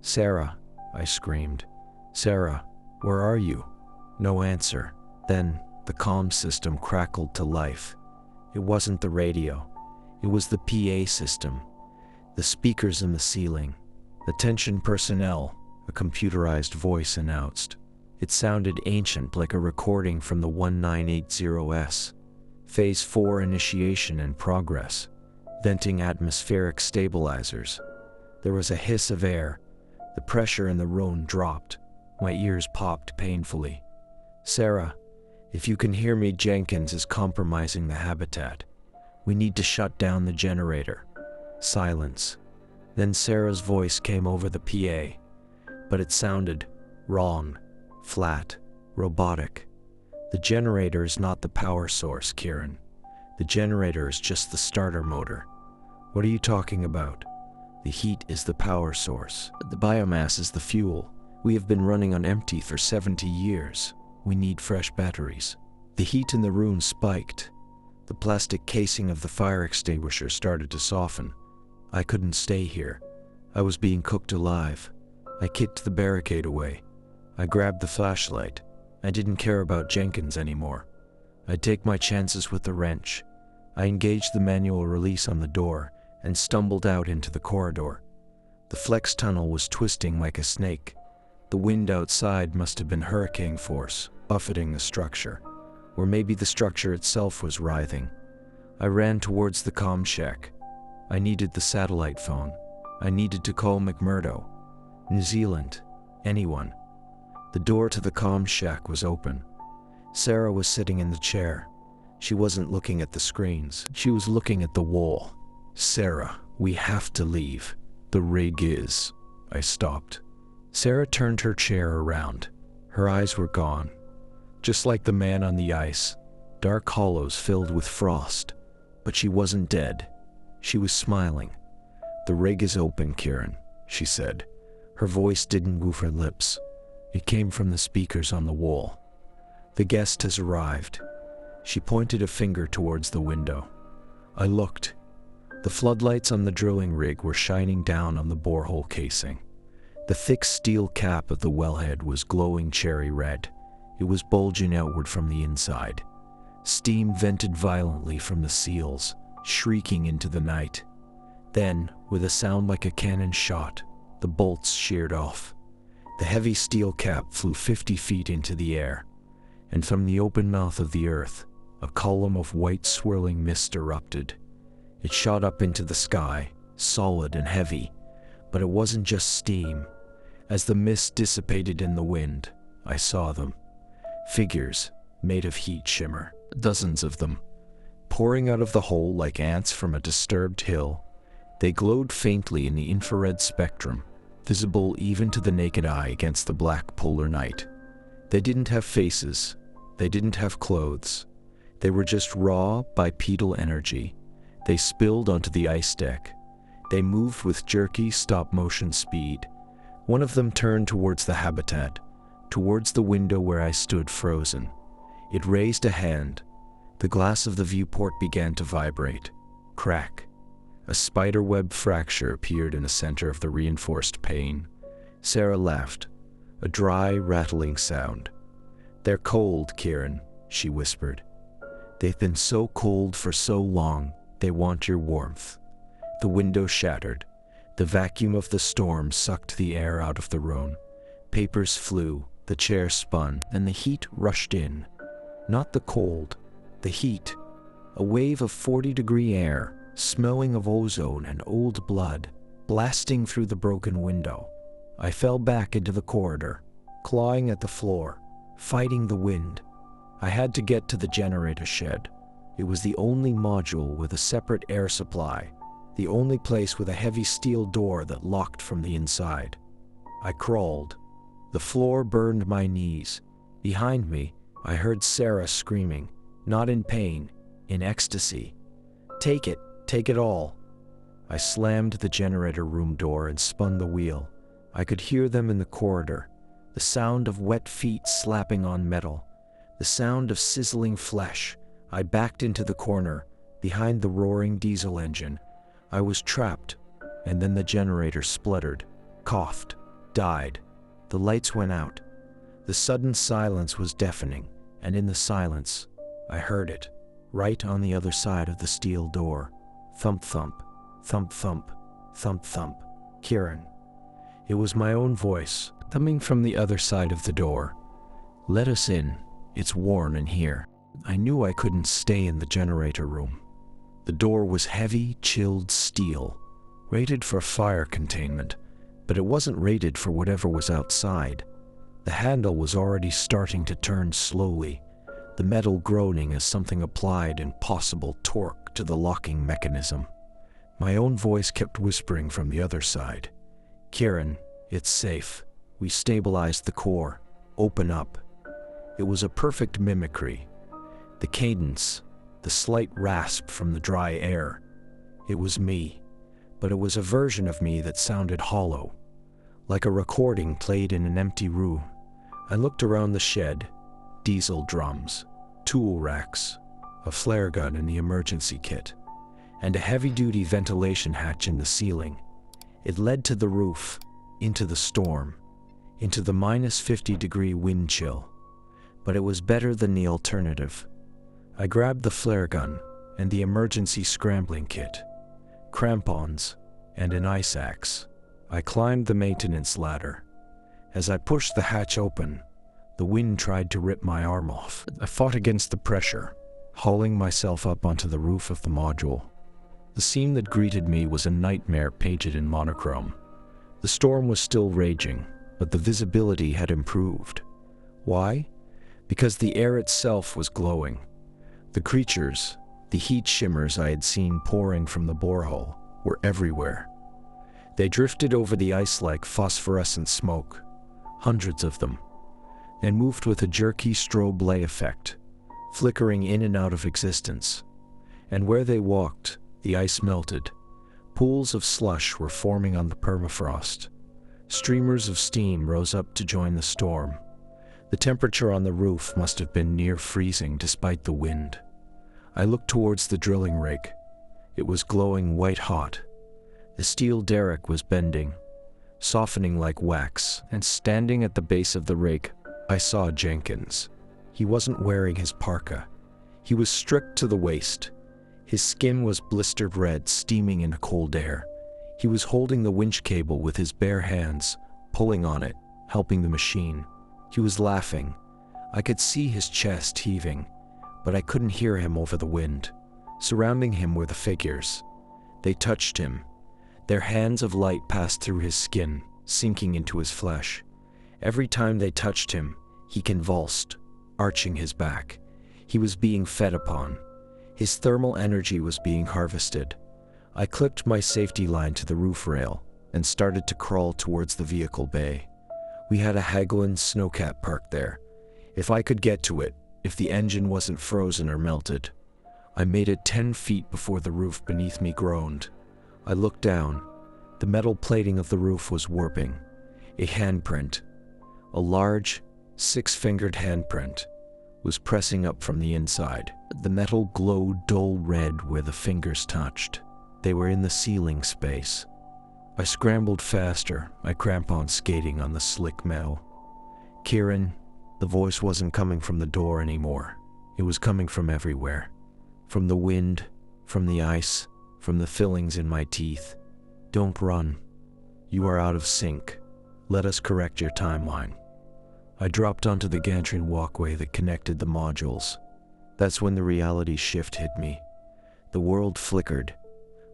"Sarah," I screamed. "Sarah, where are you?" No answer. Then the comm system crackled to life. It wasn't the radio. It was the PA system. The speakers in the ceiling. "Attention personnel," a computerized voice announced. It sounded ancient, like a recording from the 1980s. Phase 4 initiation in progress. Venting atmospheric stabilizers. There was a hiss of air. The pressure in the room dropped. My ears popped painfully. "Sarah, if you can hear me, Jenkins is compromising the habitat. We need to shut down the generator." Silence. Then Sarah's voice came over the PA. But it sounded wrong, flat, robotic. "The generator is not the power source, Kieran. The generator is just the starter motor." "What are you talking about?" "The heat is the power source. The biomass is the fuel. We have been running on empty for 70 years. We need fresh batteries." The heat in the room spiked. The plastic casing of the fire extinguisher started to soften. I couldn't stay here. I was being cooked alive. I kicked the barricade away. I grabbed the flashlight. I didn't care about Jenkins anymore. I'd take my chances with the wrench. I engaged the manual release on the door and stumbled out into the corridor. The flex tunnel was twisting like a snake. The wind outside must have been hurricane force, buffeting the structure. Or maybe the structure itself was writhing. I ran towards the comm shack. I needed the satellite phone. I needed to call McMurdo. New Zealand. Anyone. The door to the comm shack was open. Sarah was sitting in the chair. She wasn't looking at the screens. She was looking at the wall. "Sarah, we have to leave. The rig is..." I stopped. Sarah turned her chair around. Her eyes were gone. Just like the man on the ice, dark hollows filled with frost. But she wasn't dead. She was smiling. "The rig is open, Kieran," she said. Her voice didn't move her lips. It came from the speakers on the wall. "The guest has arrived." She pointed a finger towards the window. I looked. The floodlights on the drilling rig were shining down on the borehole casing. The thick steel cap of the wellhead was glowing cherry red. It was bulging outward from the inside. Steam vented violently from the seals, shrieking into the night. Then, with a sound like a cannon shot, the bolts sheared off. The heavy steel cap flew 50 feet into the air, and from the open mouth of the earth, a column of white swirling mist erupted. It shot up into the sky, solid and heavy, but it wasn't just steam. As the mist dissipated in the wind, I saw them. Figures, made of heat shimmer, dozens of them, pouring out of the hole like ants from a disturbed hill. They glowed faintly in the infrared spectrum, visible even to the naked eye against the black polar night. They didn't have faces. They didn't have clothes. They were just raw, bipedal energy. They spilled onto the ice deck. They moved with jerky, stop-motion speed. One of them turned towards the habitat, towards the window where I stood frozen. It raised a hand. The glass of the viewport began to vibrate. Crack. A spiderweb fracture appeared in the center of the reinforced pane. Sarah laughed. A dry, rattling sound. "They're cold, Kieran," she whispered. "They've been so cold for so long, they want your warmth." The window shattered. The vacuum of the storm sucked the air out of the room. Papers flew, the chair spun, and the heat rushed in. Not the cold, the heat. A wave of 40-degree air, smelling of ozone and old blood, blasting through the broken window. I fell back into the corridor, clawing at the floor, fighting the wind. I had to get to the generator shed. It was the only module with a separate air supply, the only place with a heavy steel door that locked from the inside. I crawled. The floor burned my knees. Behind me, I heard Sarah screaming, not in pain, in ecstasy. Take it all." I slammed the generator room door and spun the wheel. I could hear them in the corridor, the sound of wet feet slapping on metal, the sound of sizzling flesh. I backed into the corner, behind the roaring diesel engine. I was trapped, and then the generator spluttered, coughed, died. The lights went out. The sudden silence was deafening, and in the silence, I heard it, right on the other side of the steel door. Thump thump, thump thump, thump thump. Kieran. It was my own voice, coming from the other side of the door. "Let us in. It's warm in here." I knew I couldn't stay in the generator room. The door was heavy, chilled steel, rated for fire containment, but it wasn't rated for whatever was outside. The handle was already starting to turn slowly, the metal groaning as something applied impossible torque to the locking mechanism. My own voice kept whispering from the other side. "Kieran, it's safe. We stabilized the core. Open up." It was a perfect mimicry. The cadence, the slight rasp from the dry air. It was me, but it was a version of me that sounded hollow, like a recording played in an empty room. I looked around the shed. Diesel drums, tool racks, a flare gun in the emergency kit, and a heavy-duty ventilation hatch in the ceiling. It led to the roof, into the storm, into the -50-degree wind chill. But it was better than the alternative. I grabbed the flare gun and the emergency scrambling kit, crampons, and an ice axe. I climbed the maintenance ladder. As I pushed the hatch open, the wind tried to rip my arm off. I fought against the pressure, hauling myself up onto the roof of the module. The scene that greeted me was a nightmare painted in monochrome. The storm was still raging, but the visibility had improved. Why? Because the air itself was glowing. The creatures, the heat shimmers I had seen pouring from the borehole, were everywhere. They drifted over the ice like phosphorescent smoke, hundreds of them, and moved with a jerky strobe light effect, flickering in and out of existence. And where they walked, the ice melted. Pools of slush were forming on the permafrost. Streamers of steam rose up to join the storm. The temperature on the roof must have been near freezing despite the wind. I looked towards the drilling rig. It was glowing white-hot. The steel derrick was bending, softening like wax, and standing at the base of the rig, I saw Jenkins. He wasn't wearing his parka. He was stripped to the waist. His skin was blistered red, steaming in the cold air. He was holding the winch cable with his bare hands, pulling on it, helping the machine. He was laughing. I could see his chest heaving, but I couldn't hear him over the wind. Surrounding him were the figures. They touched him. Their hands of light passed through his skin, sinking into his flesh. Every time they touched him, he convulsed, arching his back. He was being fed upon. His thermal energy was being harvested. I clipped my safety line to the roof rail and started to crawl towards the vehicle bay. We had a Hagelin snowcat parked there. If I could get to it, if the engine wasn't frozen or melted. I made it 10 feet before the roof beneath me groaned. I looked down. The metal plating of the roof was warping. A handprint, a large, 6-fingered handprint, was pressing up from the inside. The metal glowed dull red where the fingers touched. They were in the ceiling space. I scrambled faster, my crampons skating on the slick metal. Kieran, the voice wasn't coming from the door anymore. It was coming from everywhere. From the wind, from the ice, from the fillings in my teeth. Don't run. You are out of sync. Let us correct your timeline. I dropped onto the gantry walkway that connected the modules. That's when the reality shift hit me. The world flickered.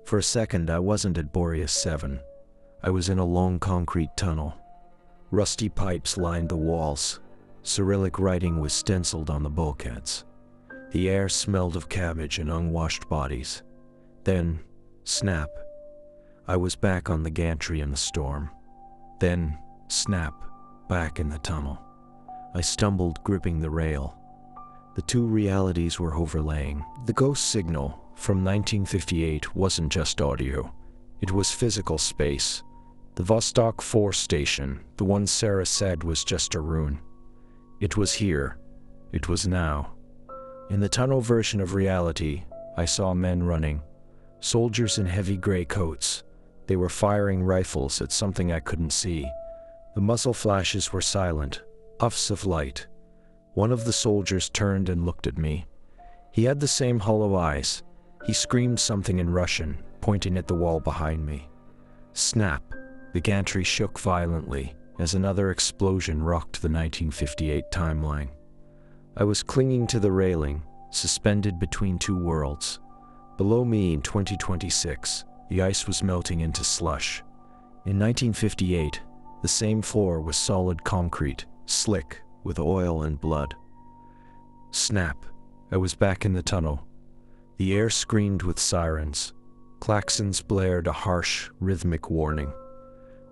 For a second, I wasn't at Boreas-7. I was in a long concrete tunnel. Rusty pipes lined the walls. Cyrillic writing was stenciled on the bulkheads. The air smelled of cabbage and unwashed bodies. Then, snap. I was back on the gantry in the storm. Then, snap, back in the tunnel. I stumbled, gripping the rail. The two realities were overlaying. The ghost signal from 1958 wasn't just audio. It was physical space. The Vostok 4 station, the one Sarah said was just a ruin. It was here. It was now. In the tunnel version of reality, I saw men running. Soldiers in heavy gray coats. They were firing rifles at something I couldn't see. The muzzle flashes were silent, puffs of light. One of the soldiers turned and looked at me. He had the same hollow eyes. He screamed something in Russian, pointing at the wall behind me. Snap! The gantry shook violently as another explosion rocked the 1958 timeline. I was clinging to the railing, suspended between two worlds. Below me in 2026, the ice was melting into slush. In 1958, the same floor was solid concrete, slick with oil and blood. Snap! I was back in the tunnel. The air screamed with sirens. Klaxons blared a harsh, rhythmic warning.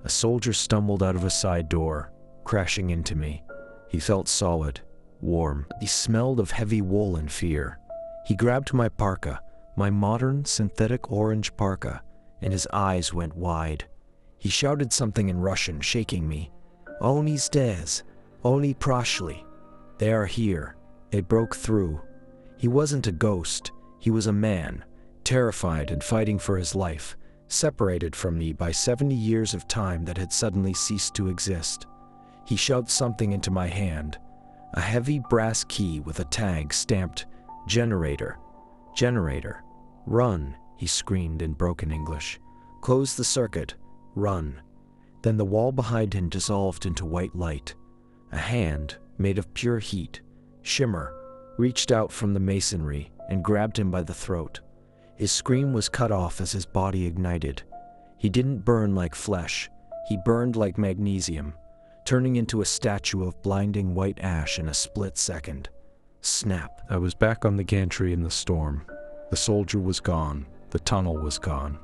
A soldier stumbled out of a side door, crashing into me. He felt solid, warm. He smelled of heavy wool and fear. He grabbed my parka, my modern synthetic orange parka, and his eyes went wide. He shouted something in Russian, shaking me. Oni zdez, oni proshli. They are here. They broke through. He wasn't a ghost. He was a man, terrified and fighting for his life, separated from me by 70 years of time that had suddenly ceased to exist. He shoved something into my hand, a heavy brass key with a tag stamped, "Generator. Generator. Run," he screamed in broken English. "Close the circuit. Run." Then the wall behind him dissolved into white light. A hand, made of pure heat, shimmer, reached out from the masonry and grabbed him by the throat. His scream was cut off as his body ignited. He didn't burn like flesh. He burned like magnesium, turning into a statue of blinding white ash in a split second. Snap! I was back on the gantry in the storm. The soldier was gone. The tunnel was gone.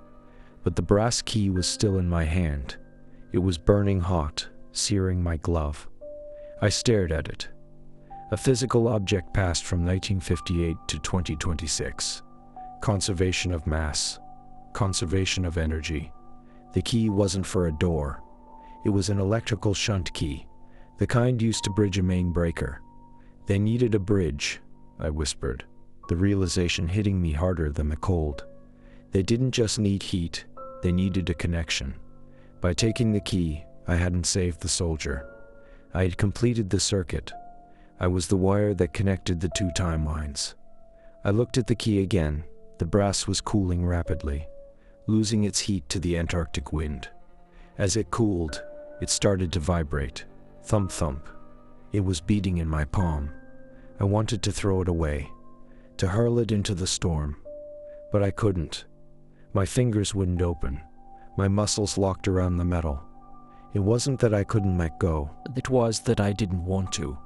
But the brass key was still in my hand. It was burning hot, searing my glove. I stared at it. A physical object passed from 1958 to 2026. Conservation of mass. Conservation of energy. The key wasn't for a door. It was an electrical shunt key, the kind used to bridge a main breaker. They needed a bridge, I whispered, the realization hitting me harder than the cold. They didn't just need heat, they needed a connection. By taking the key, I hadn't saved the soldier. I had completed the circuit. I was the wire that connected the two timelines. I looked at the key again. The brass was cooling rapidly, losing its heat to the Antarctic wind. As it cooled, it started to vibrate. Thump thump. It was beating in my palm. I wanted to throw it away, to hurl it into the storm. But I couldn't. My fingers wouldn't open. My muscles locked around the metal. It wasn't that I couldn't let go. It was that I didn't want to.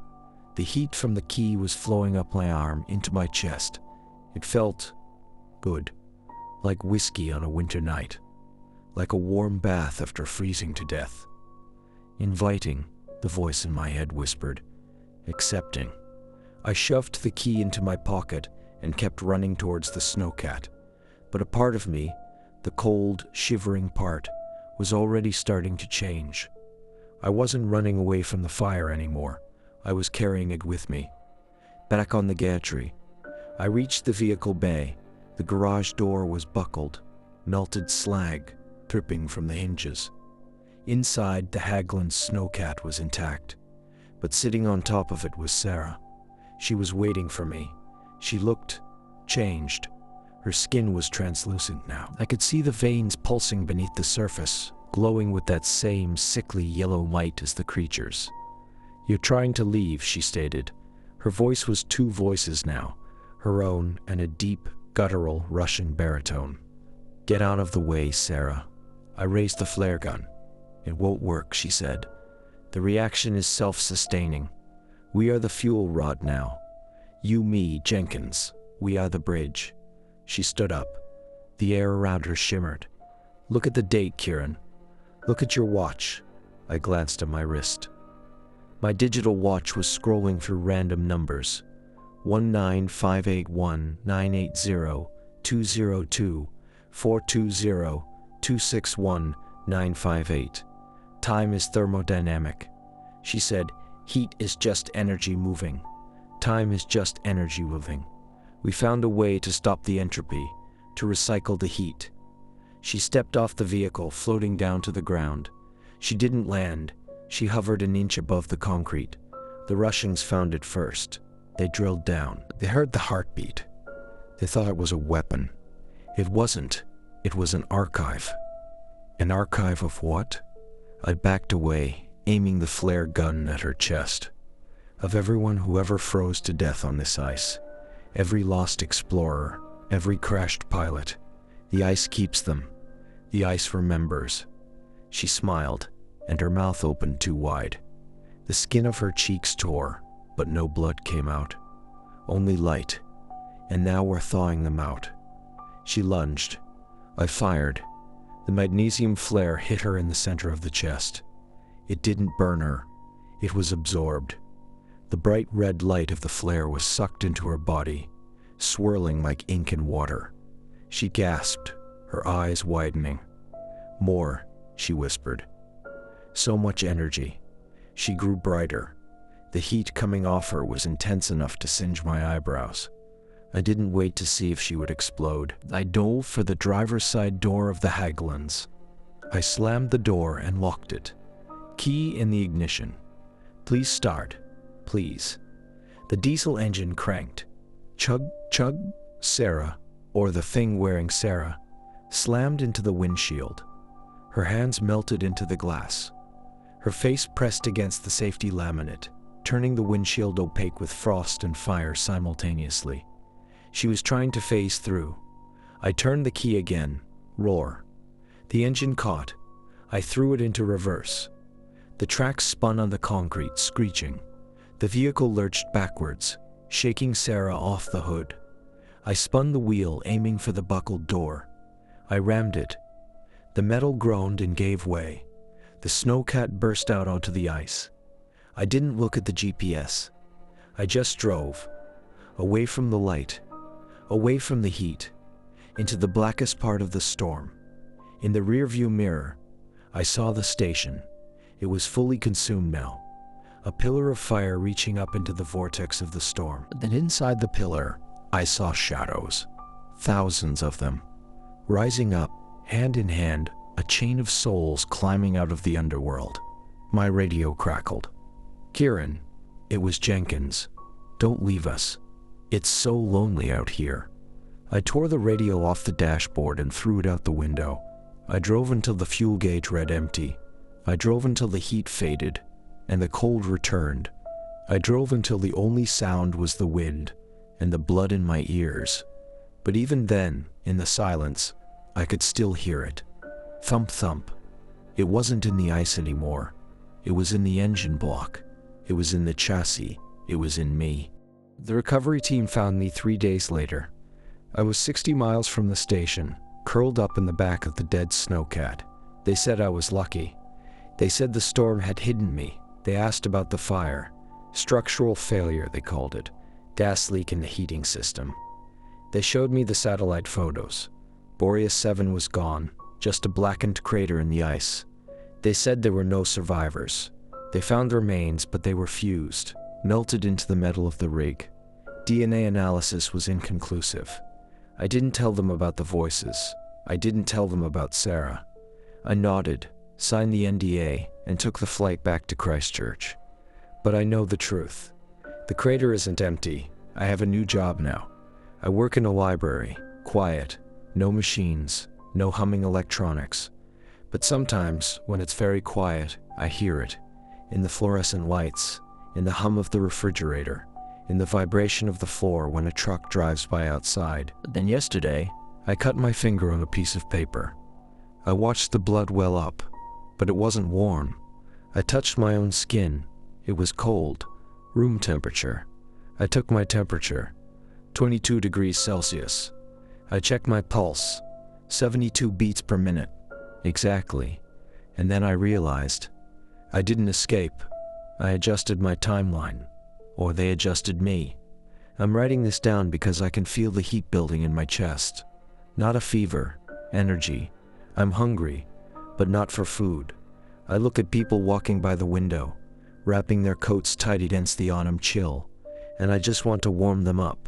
The heat from the key was flowing up my arm into my chest. It felt good, like whiskey on a winter night, like a warm bath after freezing to death. Inviting, the voice in my head whispered. Accepting. I shoved the key into my pocket and kept running towards the snowcat. But a part of me, the cold, shivering part, was already starting to change. I wasn't running away from the fire anymore. I was carrying it with me. Back on the gantry, I reached the vehicle bay. The garage door was buckled, melted slag dripping from the hinges. Inside, the Hägglunds snowcat was intact, but sitting on top of it was Sarah. She was waiting for me. She looked changed. Her skin was translucent now. I could see the veins pulsing beneath the surface, glowing with that same sickly yellow light as the creature's. "You're trying to leave," she stated. Her voice was two voices now, her own and a deep, guttural Russian baritone. "Get out of the way, Sarah." I raised the flare gun. "It won't work," she said. "The reaction is self-sustaining. We are the fuel rod now. You, me, Jenkins. We are the bridge." She stood up. The air around her shimmered. "Look at the date, Kieran. Look at your watch." I glanced at my wrist. My digital watch was scrolling through random numbers. 19581-980-202-420-261-958. "Time is thermodynamic," she said. "Heat is just energy moving. Time is just energy moving. We found a way to stop the entropy, to recycle the heat." She stepped off the vehicle, floating down to the ground. She didn't land. She hovered an inch above the concrete. The Russians found it first. They drilled down. They heard the heartbeat. They thought it was a weapon. It wasn't. It was an archive. An archive of what? I backed away, aiming the flare gun at her chest. Of everyone who ever froze to death on this ice. Every lost explorer, every crashed pilot. The ice keeps them. The ice remembers. She smiled, and her mouth opened too wide. The skin of her cheeks tore, but no blood came out. Only light. And now we're thawing them out. She lunged. I fired. The magnesium flare hit her in the center of the chest. It didn't burn her. It was absorbed. The bright red light of the flare was sucked into her body, swirling like ink in water. She gasped, her eyes widening. "More," she whispered. So much energy. She grew brighter. The heat coming off her was intense enough to singe my eyebrows. I didn't wait to see if she would explode. I dove for the driver's side door of the Hägglunds. I slammed the door and locked it. Key in the ignition. "Please start. Please." The diesel engine cranked. Chug, chug. Sarah, or the thing wearing Sarah, slammed into the windshield. Her hands melted into the glass. Her face pressed against the safety laminate, turning the windshield opaque with frost and fire simultaneously. She was trying to phase through. I turned the key again. Roar. The engine caught. I threw it into reverse. The tracks spun on the concrete, screeching. The vehicle lurched backwards, shaking Sarah off the hood. I spun the wheel, aiming for the buckled door. I rammed it. The metal groaned and gave way. The snowcat burst out onto the ice. I didn't look at the GPS. I just drove. Away from the light. Away from the heat. Into the blackest part of the storm. In the rearview mirror, I saw the station. It was fully consumed now. A pillar of fire reaching up into the vortex of the storm. Then inside the pillar, I saw shadows. Thousands of them. Rising up, hand in hand, a chain of souls climbing out of the underworld. My radio crackled. "Kieran," it was Jenkins. "Don't leave us. It's so lonely out here." I tore the radio off the dashboard and threw it out the window. I drove until the fuel gauge read empty. I drove until the heat faded and the cold returned. I drove until the only sound was the wind and the blood in my ears. But even then, in the silence, I could still hear it. Thump thump. It wasn't in the ice anymore. It was in the engine block. It was in the chassis. It was in me. The recovery team found me 3 days later. I was 60 miles from the station, curled up in the back of the dead snowcat. They said I was lucky. They said the storm had hidden me. They asked about the fire. Structural failure, they called it. Gas leak in the heating system. They showed me the satellite photos. Boreas-7 was gone, just a blackened crater in the ice. They said there were no survivors. They found remains, but they were fused, melted into the metal of the rig. DNA analysis was inconclusive. I didn't tell them about the voices. I didn't tell them about Sarah. I nodded, signed the NDA, and took the flight back to Christchurch. But I know the truth. The crater isn't empty. I have a new job now. I work in a library, quiet, no machines, no humming electronics. But sometimes, when it's very quiet, I hear it. In the fluorescent lights, in the hum of the refrigerator, in the vibration of the floor when a truck drives by outside. Then yesterday, I cut my finger on a piece of paper. I watched the blood well up, but it wasn't warm. I touched my own skin. It was cold, room temperature. I took my temperature, 22 degrees Celsius. I checked my pulse, 72 beats per minute. Exactly. And then I realized I didn't escape. I adjusted my timeline, or they adjusted me. I'm writing this down because I can feel the heat building in my chest. Not a fever, energy. I'm hungry, but not for food. I look at people walking by the window, wrapping their coats tight against the autumn chill, and I just want to warm them up.